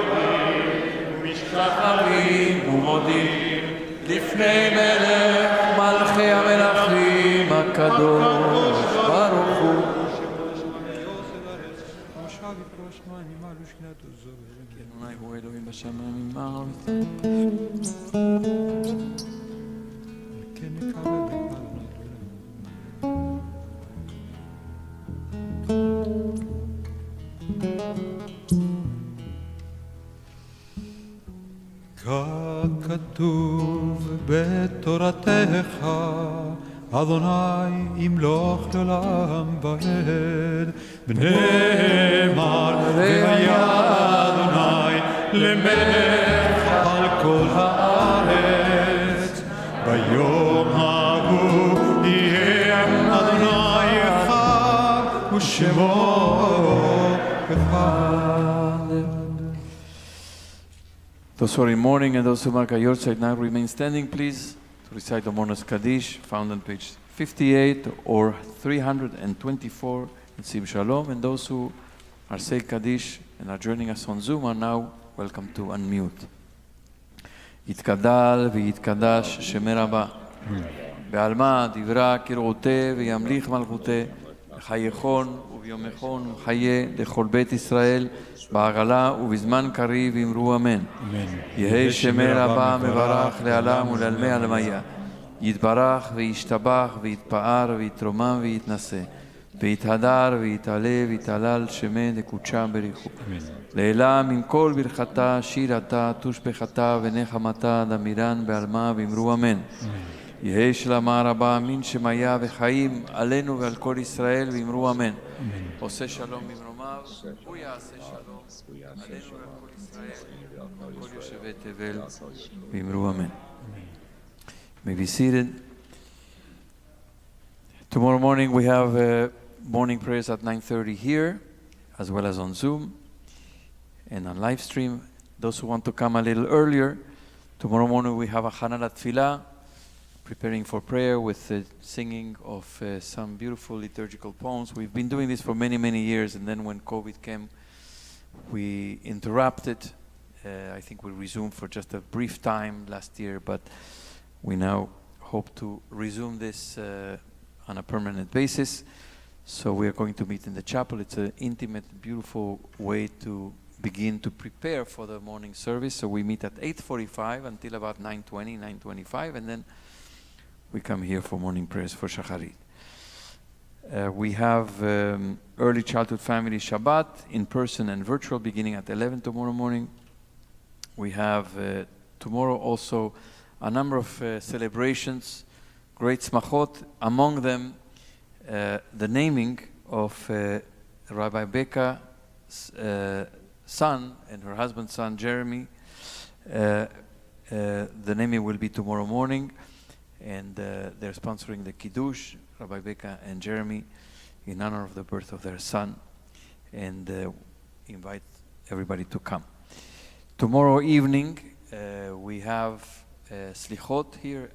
ומשתחווים ומודים לפני מלך מלכי המלכים הקדוש ברוך הוא. אדוני הוא אלוהים בשמיים ובארץ. ככתוב בתורתך, אדוני ימלוך לעולם ועד, ונאמר והיה אדוני למלך על כל הארץ. ביום ההוא יהיה אדוני אחד ושמו אחד. Those who are in mourning and those who mark a yahrzeit now remain standing, please, to recite the Mourner's Kaddish, found on page 58 or 324 in Sim Shalom. And those who are saying Kaddish and are joining us on Zoom are now welcome to unmute. יתגדל ויתקדש שמי רבה, בעלמא דברה כרעותה וימליך מלכותה, בחייכון וביומכון וחיה לכל בית ישראל, בעגלה ובזמן קריב אמרו אמן. יהי שמי רבה מברך לעלם ולעלמי עלמיה, יתברך וישתבח ויתפאר ויתרומם ויתנשא. ויתהדר ויתעלה ויתהלל שמה דקודשם בריחו. לעילם עם כל ברכתה, שירתה, תושבחתה ונחמתה, דמירן בעלמה ואמרו אמן. יהי שלמה רבה, אמין שמיה וחיים עלינו ועל כל ישראל ואמרו אמן. עושה שלום במרומיו, הוא יעשה שלום עלינו ועל כל ישראל ועל כל יושבי תבל ואמרו אמן. May be seated. Tomorrow morning we have morning prayers at 9:30 here, as well as on Zoom and on live stream. Those who want to come a little earlier, tomorrow morning we have a Hanala Tfilah, preparing for prayer with the singing of some beautiful liturgical poems. We've been doing this for many, many years, and then when COVID came, we interrupted. I think we resumed for just a brief time last year, but we now hope to resume this on a permanent basis. So we are going to meet in the chapel. It's an intimate, beautiful way to begin to prepare for the morning service. So we meet at 8:45 until about 9:20, 9:25, and then we come here for morning prayers for Shacharit. We have early childhood family Shabbat in person and virtual beginning at 11 tomorrow morning. We have tomorrow also a number of celebrations, great smachot, among them the naming of Rabbi Becca's son and her husband's son Jeremy. The naming will be tomorrow morning, and they're sponsoring the Kiddush, Rabbi Becca and Jeremy, in honor of the birth of their son, and invite everybody to come. Tomorrow evening we have Slichot here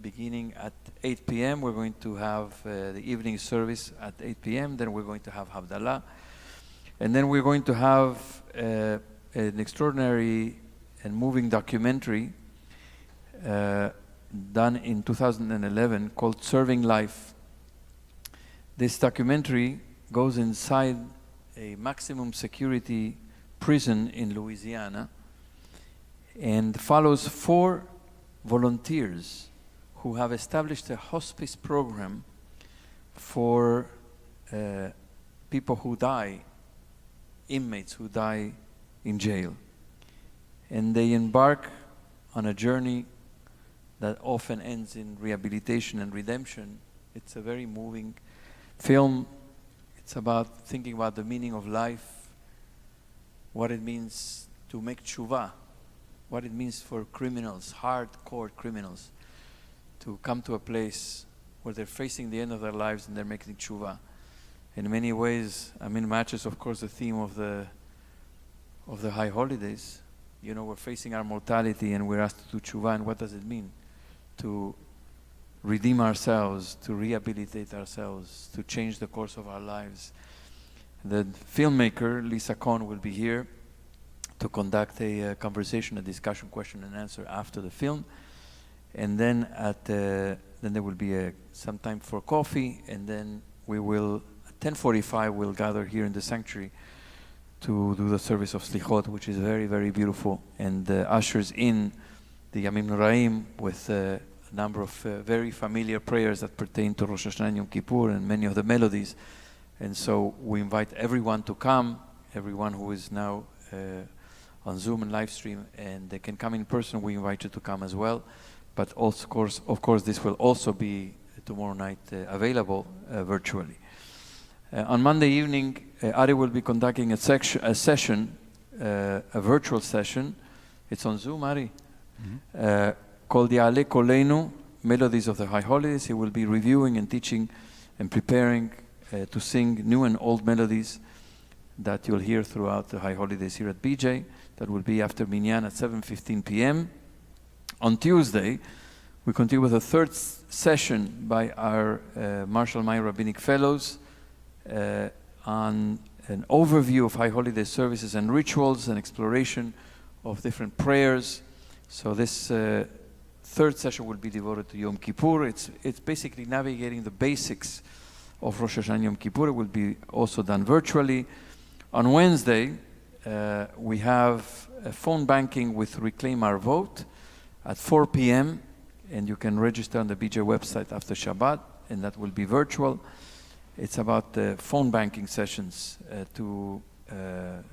beginning at 8 p.m. We're going to have the evening service at 8 p.m. Then we're going to have Havdalah. And then we're going to have an extraordinary and moving documentary done in 2011 called Serving Life. This documentary goes inside a maximum security prison in Louisiana and follows 4 volunteers who have established a hospice program for people who die, inmates who die in jail. And they embark on a journey that often ends in rehabilitation and redemption. It's a very moving film. It's about thinking about the meaning of life, what it means to make tshuva, what it means for criminals, hardcore criminals, to come to a place where they're facing the end of their lives and they're making tshuva. In many ways, matches, of course, the theme of the high holidays. You know, we're facing our mortality and we're asked to do tshuva, and what does it mean? To redeem ourselves, to rehabilitate ourselves, to change the course of our lives. The filmmaker, Lisa Cohn, will be here to conduct a conversation, a discussion, question and answer after the film. And then then there will be some time for coffee, and then we will, at 10:45, we'll gather here in the sanctuary to do the service of Slichot, which is very, very beautiful, and ushers in the Yamim Noraim with a number of very familiar prayers that pertain to Rosh Hashanah and Yom Kippur and many of the melodies. And so we invite everyone to come, everyone who is now on Zoom and live stream, and they can come in person. We invite you to come as well. But also, of course, this will also be tomorrow night available virtually. On Monday evening, Ari will be conducting a session, a virtual session. It's on Zoom, Ari? Called Ya'ale Koleinu, Melodies of the High Holidays. He will be reviewing and teaching and preparing to sing new and old melodies that you'll hear throughout the High Holidays here at BJ. That will be after Minyan at 7:15 p.m. On Tuesday, we continue with a third session by our Marshall Meyer Rabbinic Fellows on an overview of High Holiday services and rituals and exploration of different prayers. So this third session will be devoted to Yom Kippur. It's basically navigating the basics of Rosh Hashanah and Yom Kippur. It will be also done virtually. On Wednesday, we have a phone banking with Reclaim Our Vote at 4 p.m. and you can register on the BJ website after Shabbat, and that will be virtual. It's about phone banking sessions to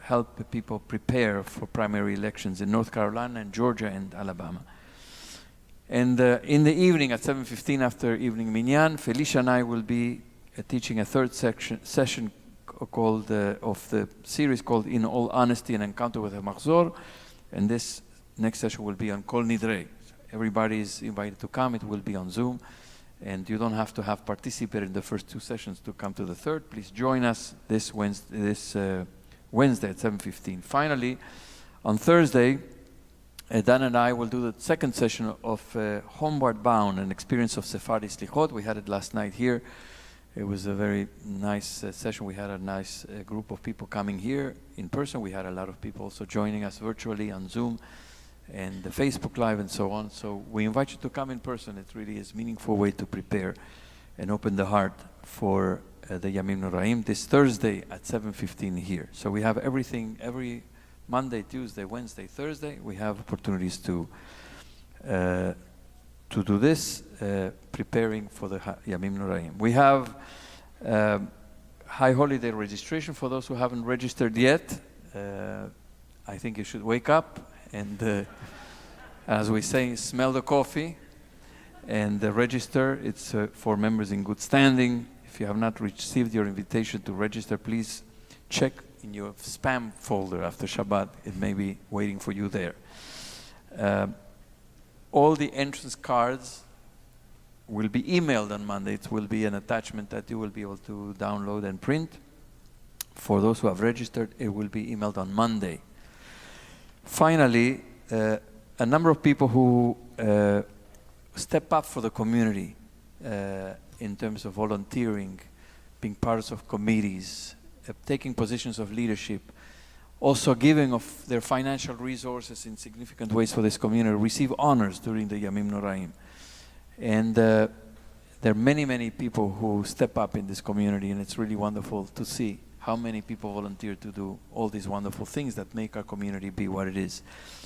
help people prepare for primary elections in North Carolina and Georgia and Alabama. And in the evening at 7:15 after evening minyan, Felicia and I will be teaching a third session called of the series called In All Honesty, an Encounter with a Machzor. And this next session will be on Kol Nidrei. Everybody is invited to come. It will be on Zoom. And you don't have to have participated in the first two sessions to come to the third. Please join us this Wednesday at 7:15. Finally, on Thursday, Dan and I will do the second session of Homeward Bound, an experience of Sephardi Slichot. We had it last night here. It was a very nice session. We had a nice group of people coming here in person. We had a lot of people also joining us virtually on Zoom and the Facebook Live and so on. So we invite you to come in person. It really is a meaningful way to prepare and open the heart for the Yamim Noraim this Thursday at 7:15 here. So we have everything, every Monday, Tuesday, Wednesday, Thursday. We have opportunities to do this, preparing for the Yamim Noraim. We have high holiday registration for those who haven't registered yet. I think you should wake up and, as we say, smell the coffee and register. It's for members in good standing. If you have not received your invitation to register, please check in your spam folder after Shabbat. It may be waiting for you there. All the entrance cards will be emailed on Monday. It will be an attachment that you will be able to download and print. For those who have registered, it will be emailed on Monday. Finally, a number of people who step up for the community in terms of volunteering, being parts of committees, taking positions of leadership, also giving of their financial resources in significant ways for this community, receive honors during the Yamim Noraim. And there are many, many people who step up in this community, and it's really wonderful to see how many people volunteer to do all these wonderful things that make our community be what it is.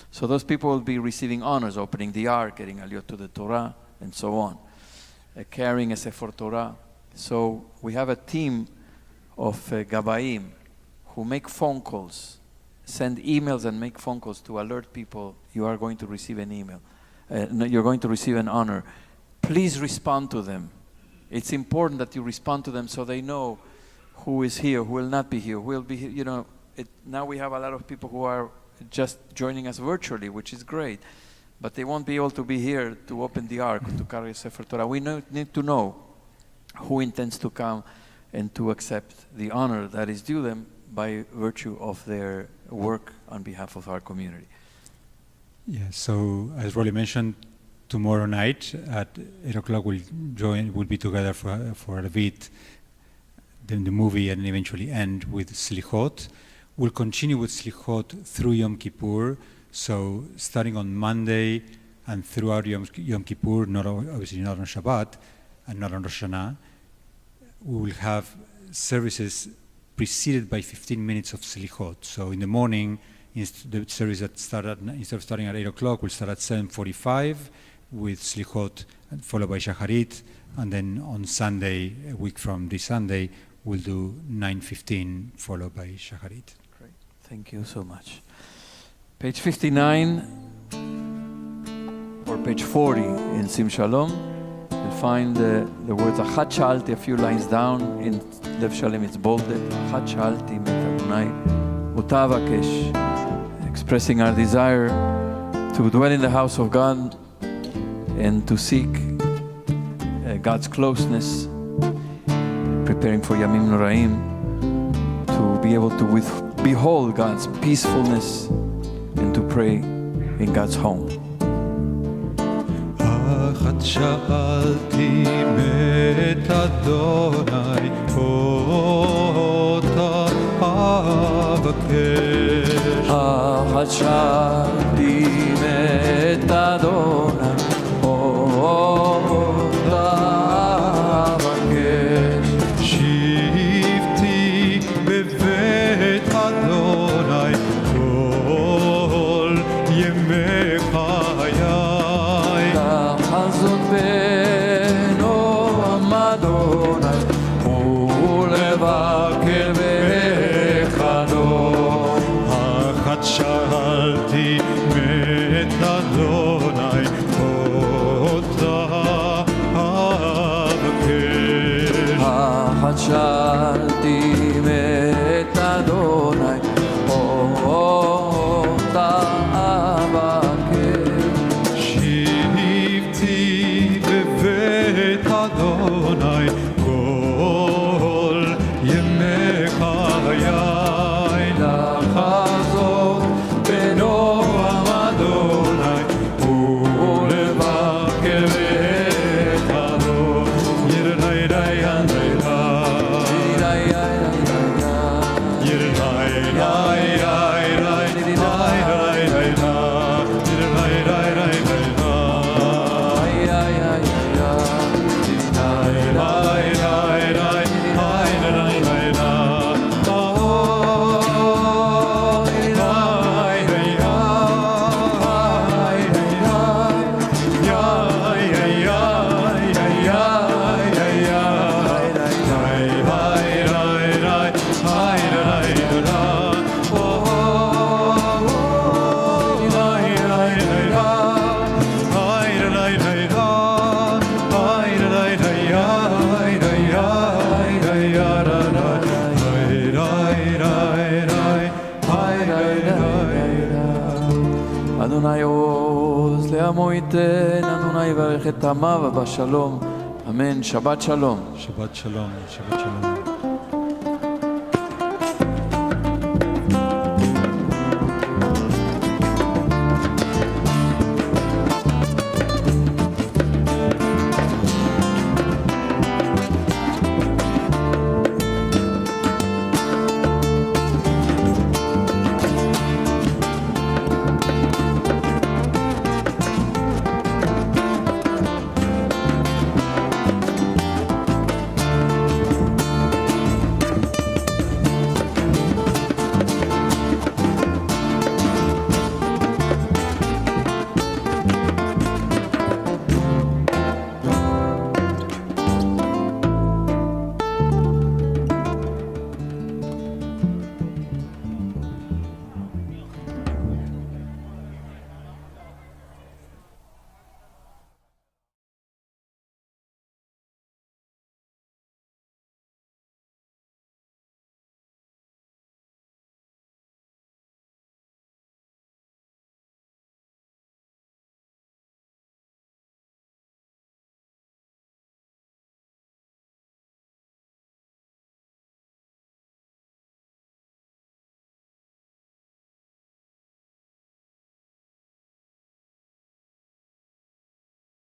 So those people will be receiving honors, opening the Ark, getting Aliyot to the Torah, and so on, carrying a Sefer Torah. So we have a team of Gabaim who make phone calls, send emails and make phone calls to alert people you are going to receive an email. You're going to receive an honor. Please respond to them. It's important that you respond to them so they know who is here, who will not be here, who will be here. You know, now we have a lot of people who are just joining us virtually, which is great, but they won't be able to be here to open the Ark, to carry a Sefer Torah. We need to know who intends to come and to accept the honor that is due them by virtue of their work on behalf of our community. Yeah, so as Roly mentioned, tomorrow night at 8 o'clock we'll be together for a bit, then the movie, and eventually end with Slichot. We'll continue with Slichot through Yom Kippur, so starting on Monday and throughout Yom Kippur, obviously not on Shabbat and not on Rosh Hashanah, we will have services preceded by 15 minutes of Slichot. So in the morning, the service that instead of starting at 8 o'clock, will start at 7:45 with Slichot, followed by Shacharit, and then on Sunday, a week from this Sunday, we'll do 9:15, followed by Shacharit. Great, thank you so much. Page 59 or page 40 in Sim Shalom, you'll find the words Achat Sha'alti a few lines down. In Lev Shalem it's bolded, Achat Sha'alti met Adonai Uta Avakesh, expressing our desire to dwell in the house of God and to seek God's closeness, preparing for Yamim Noraim, to be able to behold God's peacefulness and to pray in God's home. אחת שאלתי מת אדוני אותה אבקש. אחת שאלתי מת אדוני אותה אבקש. שבתי בבית אדוני כל ימי חיי. חזון בנו אדוני עמו ייתן, אדוני יברך את עמיו בשלום. אמן. שבת שלום. Shabbat Shalom. Shabbat Shalom.